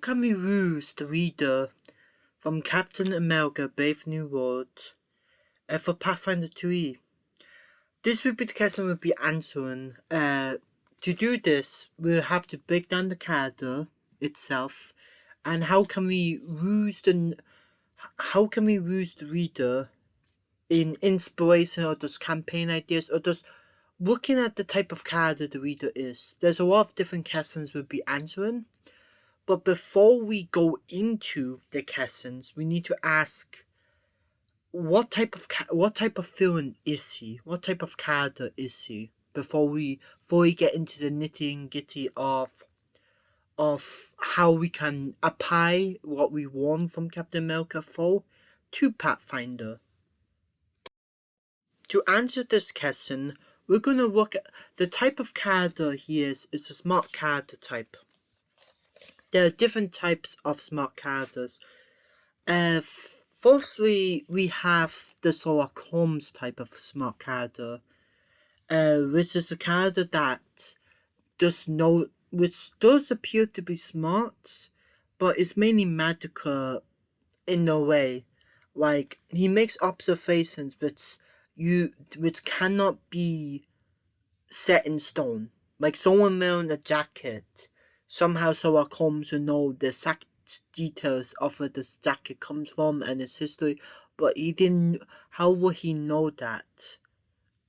can we lose the reader from Captain America Brave New World for Pathfinder2e? This will be the question we'll be answering. To do this, we'll have to break down the character itself, and how can we lose the reader in inspiration or just campaign ideas or just looking at the type of character the reader is. There's a lot of different questions we'll be answering, but before we go into the questions, we need to ask what type of villain is he? What type of character is he? Before we get into the nitty gritty of how we can apply what we want from Captain America 4 to Pathfinder. To answer this question, we're going to look at the type of character he is a smart character type. There are different types of smart characters. Firstly, we have the Sherlock Holmes type of smart character, which is a character that which does appear to be smart, but is mainly magical in a way. Like, he makes observations which cannot be set in stone. Like someone wearing a jacket, somehow Sherlock Holmes will know the exact details of where this jacket comes from and its history, but how would he know that?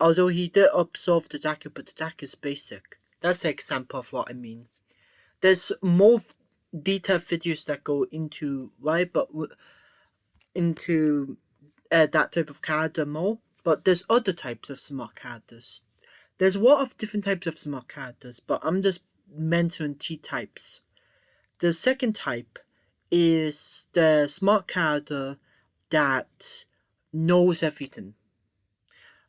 Although he did observe the jacket, but the jacket is basic. That's an example of what I mean. There's more detailed videos that go into that type of character more, but there's other types of smart characters. There's a lot of different types of smart characters, but I'm just mentioning two types. The second type is the smart character that knows everything.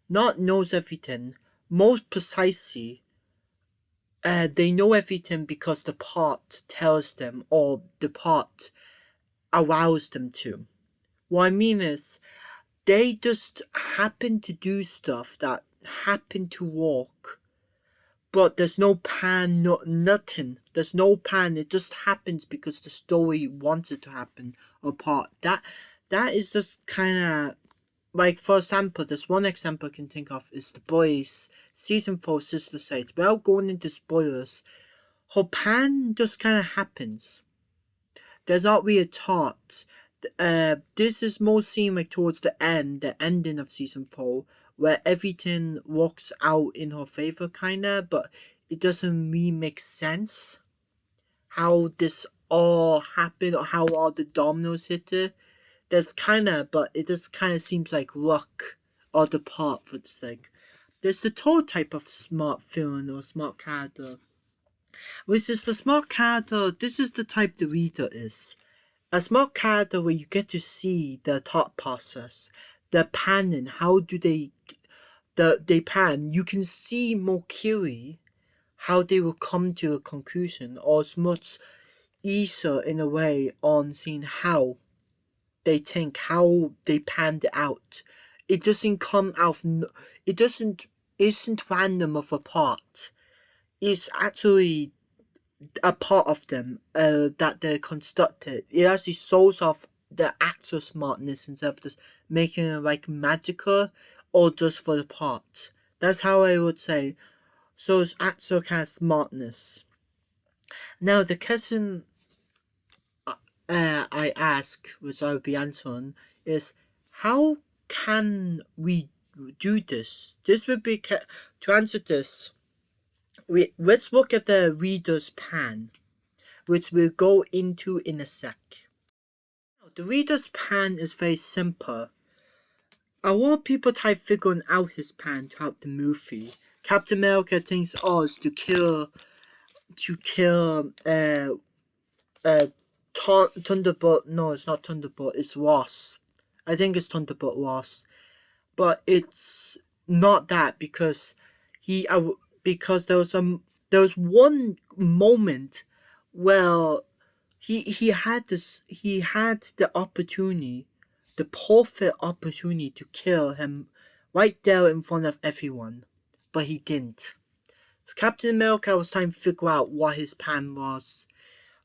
Not knows everything, most precisely, they know everything because the plot tells them or the plot allows them to. What I mean is, they just happen to do stuff that happen to work, but there's no plan, nothing. There's no plan. It just happens because the story wants it to happen. Or part that is just kind of like, for example, there's one example I can think of is The Boys season 4 Sister Sites. Without going into spoilers, her plan just kind of happens. There's not really a thought. This is more seen like towards the ending of season 4, where everything works out in her favor, kinda, but it doesn't really make sense how this all happened or how all the dominoes hit her. But it just kind of seems like luck or the plot for the sake. There's the third type of smart villain or smart character, which is the smart character. This is the type the reader is. A smart character where you get to see the thought process, the planning, how do they plan. You can see more clearly how they will come to a conclusion, or it's much easier in a way on seeing how they think, how they planned it out. It doesn't come out. Isn't random of a part. It's actually a part of them that they're constructed. It actually shows off the actual smartness instead of just making it like magical or just for the part. That's how I would say. So it's actual kind of smartness. Now the question I ask, which I will be answering, is how can we do this? This would be to answer this. Let's look at the reader's plan, which we'll go into in a sec. The reader's plan is very simple. A lot of people try figuring out his plan throughout the movie. Captain America thinks, it's to kill Thunderbolt. No, it's not Thunderbolt. It's Ross. I think it's Thunderbolt Ross, but it's not that because there was one moment where he had the opportunity, the perfect opportunity to kill him right there in front of everyone, but he didn't. Captain America was trying to figure out what his plan was,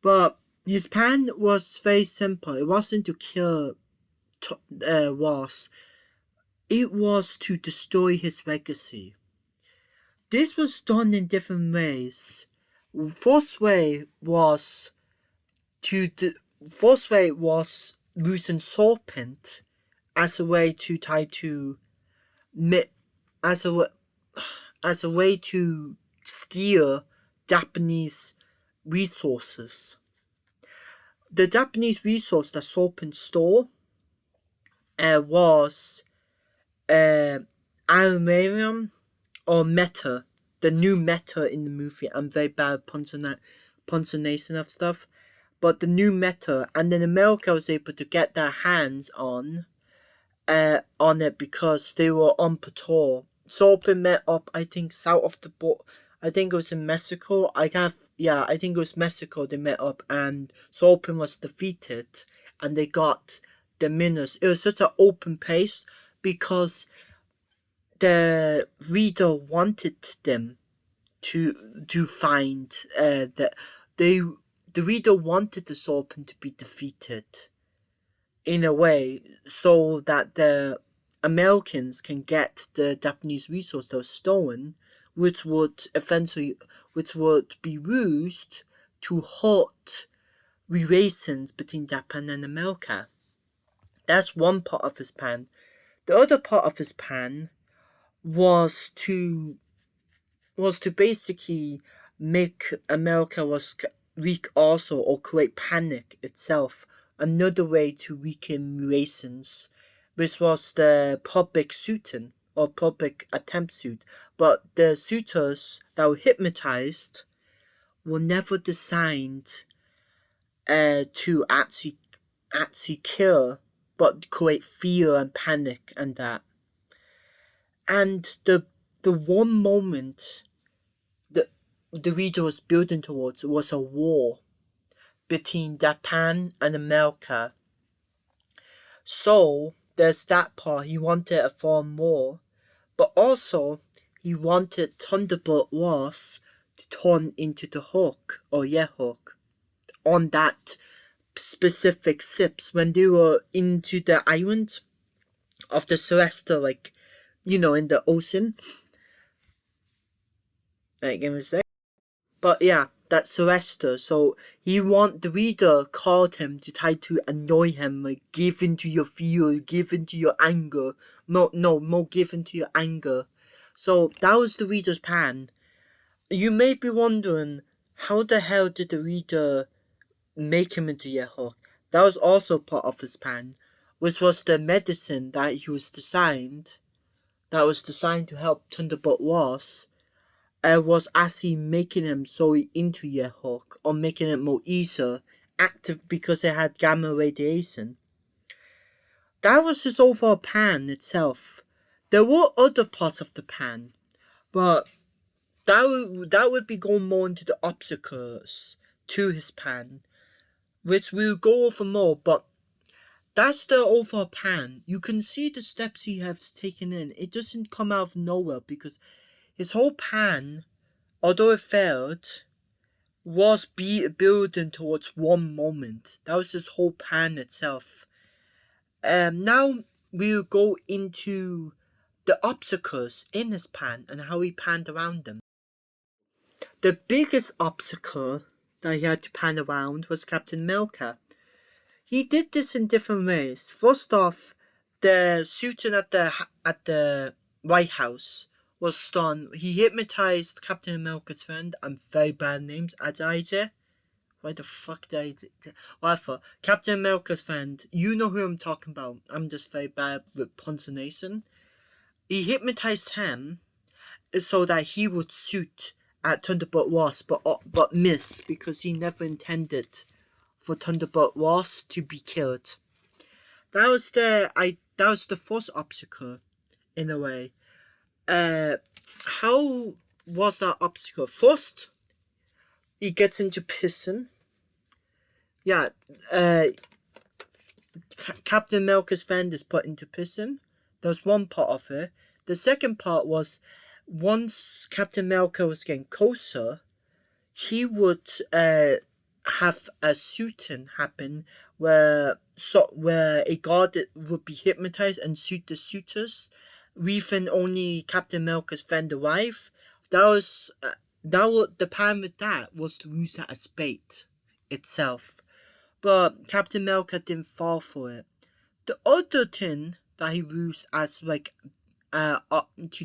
but his plan was very simple. It wasn't to kill Ross. It was to destroy his legacy. This was done in different ways. First way was first way was using serpent as a way to try to as a way to steal Japanese resources. The Japanese resource that serpent stole was aluminium or metal, the new metal in the movie. I'm very bad at punctuation of stuff, but the new metal, and then America was able to get their hands on it because they were on patrol. Serpent met up, I think, south of the border. I think it was in Mexico. I think it was Mexico. They met up, and Serpent was defeated, and they got the minerals. It was such an open place because the reader wanted them to find that the reader wanted the serpent to be defeated in a way so that the Americans can get the Japanese resource that was stolen, which would be used to halt relations between Japan and America. That's one part of his plan. The other part of his plan was to basically make America was weak also, or create panic itself. Another way to weaken relations, which was the public suiting or public attempt suit. But the suitors that were hypnotized were never designed to actually kill, but create fear and panic and that. And the one moment the reader was building towards was a war between Japan and America. So there's that part. He wanted a foreign war, but also he wanted Thunderbolt Ross to turn into the Hulk or Hulk on that specific ships when they were into the island of the Celestial, like, in the ocean. Like, but yeah, that's Sylvester. So the reader called him to try to annoy him, like, give into your fear, give into your anger. More give into your anger. So that was the reader's plan. You may be wondering, how the hell did the reader make him into Hulk? That was also part of his plan, which was the medicine that was designed to help Thunderbolt Ross. Was actually making him so into Hulk, or making it more easier active because it had gamma radiation. That was his overall plan itself. There were other parts of the plan, but that would be going more into the obstacles to his plan, which we'll go over more, but that's the overall plan. You can see the steps he has taken in. It doesn't come out of nowhere because his whole plan, although it failed, was building towards one moment. That was his whole plan itself. Now we'll go into the obstacles in his plan and how he planned around them. The biggest obstacle that he had to plan around was Captain America. He did this in different ways. First off, the shooting at the White House was done. He hypnotized Captain America's friend. I'm very bad at names. Adaize? Why the fuck did I... Whatever. Captain America's friend. You know who I'm talking about. I'm just very bad with punctuation. He hypnotized him so that he would shoot at Thunderbolt Ross, but miss, because he never intended for Thunderbolt Ross to be killed. That was the first obstacle, in a way. How was that obstacle? First, he gets into prison. Yeah, Captain America's friend is put into prison. That was one part of it. The second part was, once Captain America was getting closer, he would have a shooting happen where a god would be hypnotized and shoot the suitors, leaving only Captain America's friend alive. That was the plan with that was to use that as bait itself, but Captain America didn't fall for it. The other thing that he used as to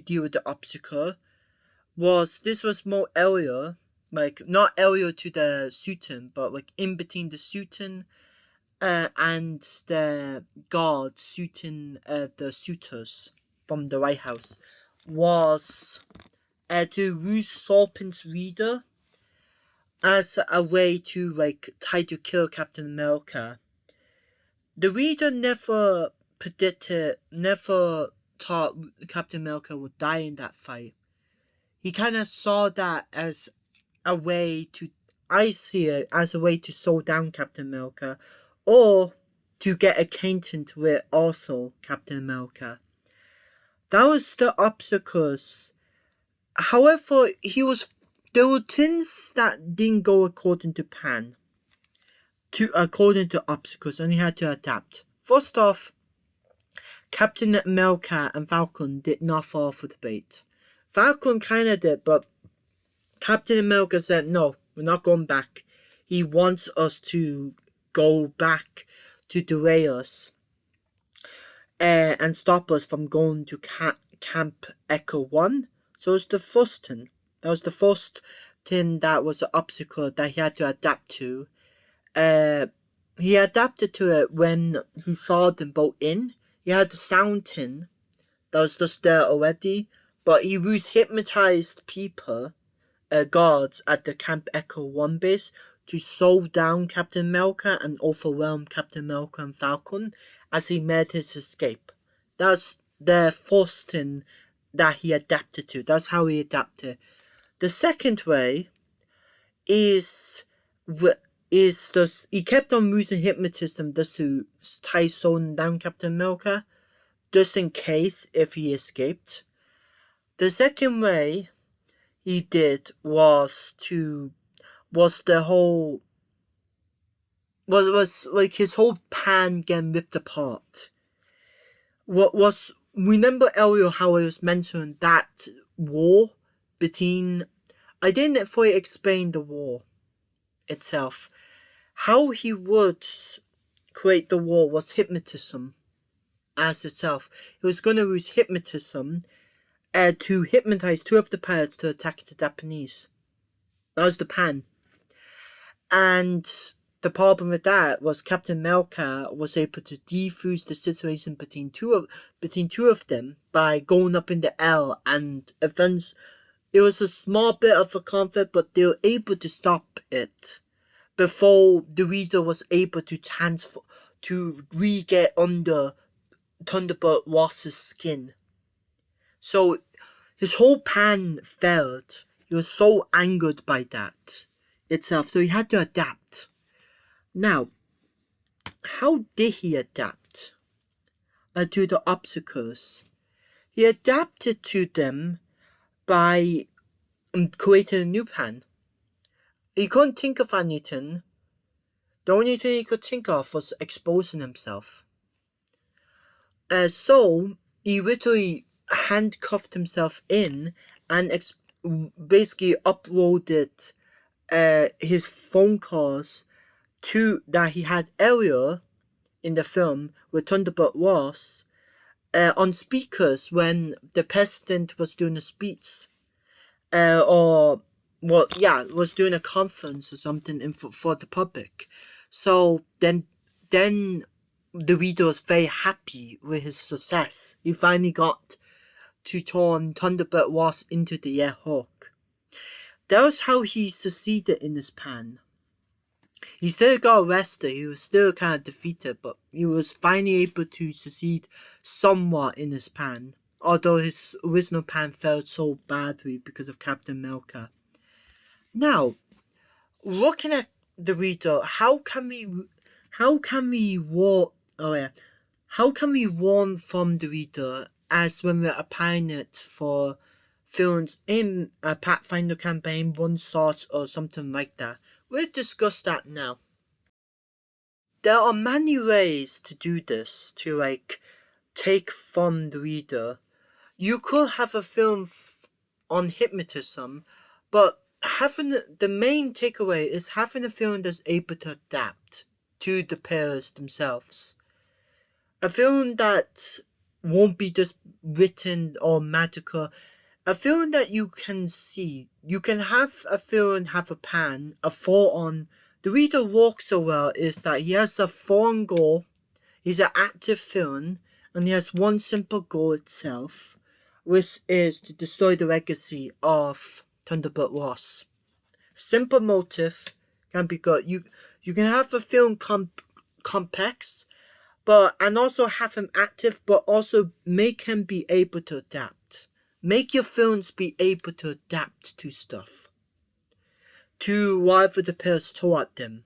deal with the obstacle was more area, like not area to the shooting, but like in between the shooting and the guards shooting the suitors from the White House, was to use Sorpin's reader as a way to like try to kill Captain America. The reader never thought Captain America would die in that fight. He kind of saw that as a way to, I see it as a way to slow down Captain America, or to get acquainted with also Captain America. That was the obstacles. However, there were things that didn't go according to plan, according to obstacles, and he had to adapt. First off, Captain America and Falcon did not fall for the bait. Falcon kind of did, but Captain America said, no, we're not going back. He wants us to go back to delay us and stop us from going to Camp Echo 1. So it's the first thing. That was the first thing that was an obstacle that he had to adapt to. He adapted to it when he saw them both in. He had the sound tin that was just there already, but he used hypnotized people, guards at the Camp Echo 1 base to slow down Captain America and overwhelm Captain America and Falcon as he made his escape. That's the first thing that he adapted to. That's how he adapted. The second way is just he kept on using hypnotism just to try slowing down Captain America, just in case if he escaped. The second way he did was like his whole plan getting ripped apart. Remember earlier how I was mentioning that war between, I didn't fully explain the war itself. How he would create the war was hypnotism as itself. He was going to use hypnotism to hypnotize two of the pilots to attack the Japanese. That was the plan. And the problem with that was Captain America was able to defuse the situation between two of them by going up in the air, and events. It was a small bit of a conflict, but they were able to stop it before the reader was able to re-get under Thunderbolt Ross's skin. So his whole plan failed. He was so angered by that itself, so he had to adapt. Now, how did he adapt to the obstacles? He adapted to them by creating a new plan. He couldn't think of anything. The only thing he could think of was exposing himself. So he literally handcuffed himself in and basically uploaded his phone calls that he had earlier in the film with Thunderbolt Ross on speakers when the president was doing a speech, was doing a conference or something for the public. So then the reader was very happy with his success. He finally got to turn Thunderbolt Ross into the Air Hawk. That was how he succeeded in his plan. He still got arrested, he was still kind of defeated, but he was finally able to succeed somewhat in his plan, although his original plan failed so badly because of Captain America. Now, looking at the reader, how can we warn from the reader as when we're applying it for films in a Pathfinder campaign, one shot or something like that? we'll discuss that now. There are many ways to do this, to take from the reader. You could have a film on hypnotism, but having the main takeaway is having a film that's able to adapt to the players themselves. A film that won't be just written or magical. A film that you can see. You can have a film have a pan, a fall on. The reader works so well is that he has a foreign goal. He's an active film, and he has one simple goal itself, which is to destroy the legacy of Thunderbolt Ross. Simple motive can be good. You can have a film complex, and also have him active, but also make him be able to adapt. Make your films be able to adapt to stuff, to whatever the players taught them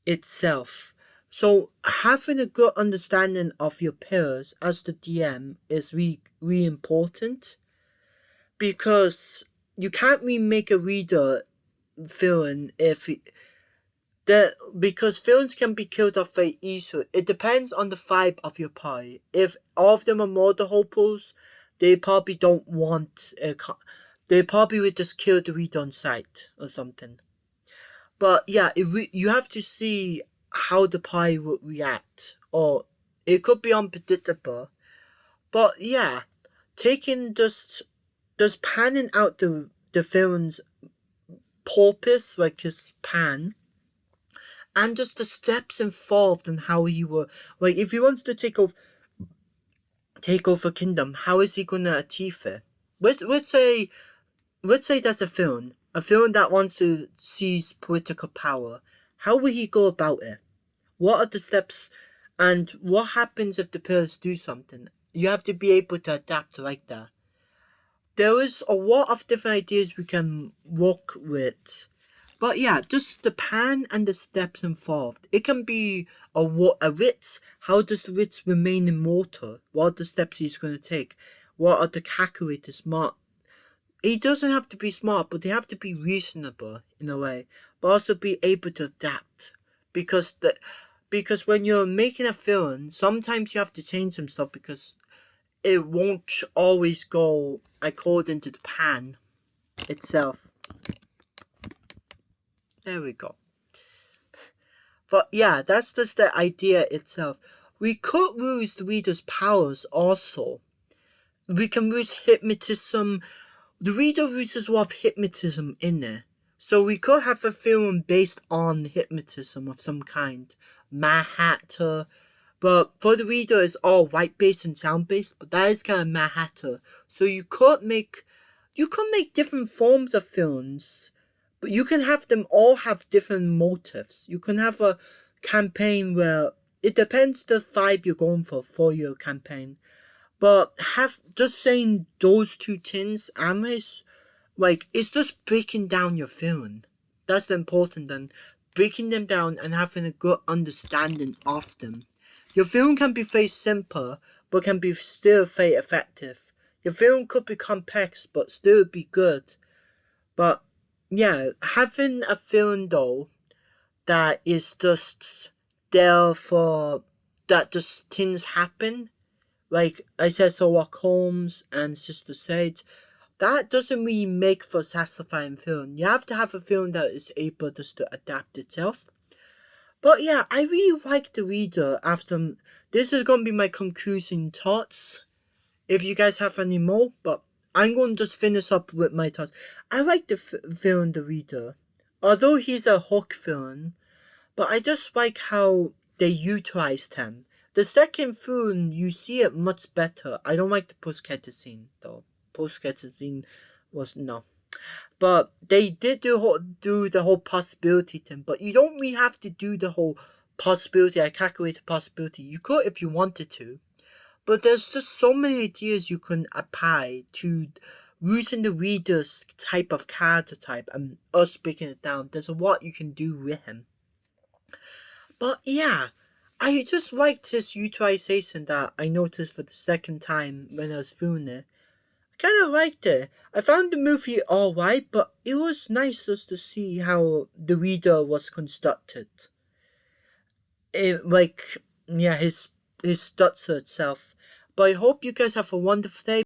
itself. So having a good understanding of your players as the DM is really important, because you can't really make a reader villain because villains can be killed off very easily. It depends on the vibe of your party. If all of them are murder hopefuls, they probably don't want they probably would just kill the reader on sight or something. But yeah, you have to see how the party would react, or it could be unpredictable. But yeah, taking just panning out the villain's purpose, like his pan, and just the steps involved and how he will, like, if he wants to take over kingdom, how is he gonna achieve it? Let's say there's a film that wants to seize political power. How will he go about it? What are the steps, and what happens if the players do something? You have to be able to adapt like that. There is a lot of different ideas we can work with. But yeah, just the pan and the steps involved. It can be a Ritz. How does the Ritz remain immortal? What are the steps he's going to take? What are the calculators smart? He doesn't have to be smart, but they have to be reasonable in a way, but also be able to adapt. Because when you're making a film, sometimes you have to change some stuff because it won't always go according to the pan itself. There we go. But yeah, that's just the idea itself. We could lose the reader's powers also. We can lose hypnotism. The reader loses a lot of hypnotism in there. So we could have a film based on hypnotism of some kind. Mad Hatter. But for the reader, it's all white-based and sound-based. But that is kind of Mad Hatter. So you could make different forms of films. But you can have them all have different motives. You can have a campaign where it depends the vibe you're going for your campaign. But just saying those two things, animes, like, it's just breaking down your film. That's the important thing. Breaking them down and having a good understanding of them. Your film can be very simple, but can be still very effective. Your film could be complex, but still be good. But yeah, having a film though that is just there for that, just things happen, like I said, Sherlock Holmes and Sister Sage, that doesn't really make for a satisfying film. You have to have a film that is able just to adapt itself. But yeah, I really like the reader. After this is gonna be my conclusion thoughts. If you guys have any more, but I'm going to just finish up with my thoughts. I like the film The Reader. Although he's a Hulk villain, but I just like how they utilized him. The second film, you see it much better. I don't like the post-credit scene, though. Post-credit scene was no. But they did do the whole possibility thing. But you don't really have to do the whole possibility. I calculate the possibility. You could if you wanted to. But there's just so many ideas you can apply to using the reader's type of character type and us breaking it down. There's a lot you can do with him. But yeah, I just liked his utilization that I noticed for the second time when I was viewing it. kind of liked it. I found the movie alright, but it was nice just to see how the reader was constructed. Like, yeah, his structure itself. But I hope you guys have a wonderful day.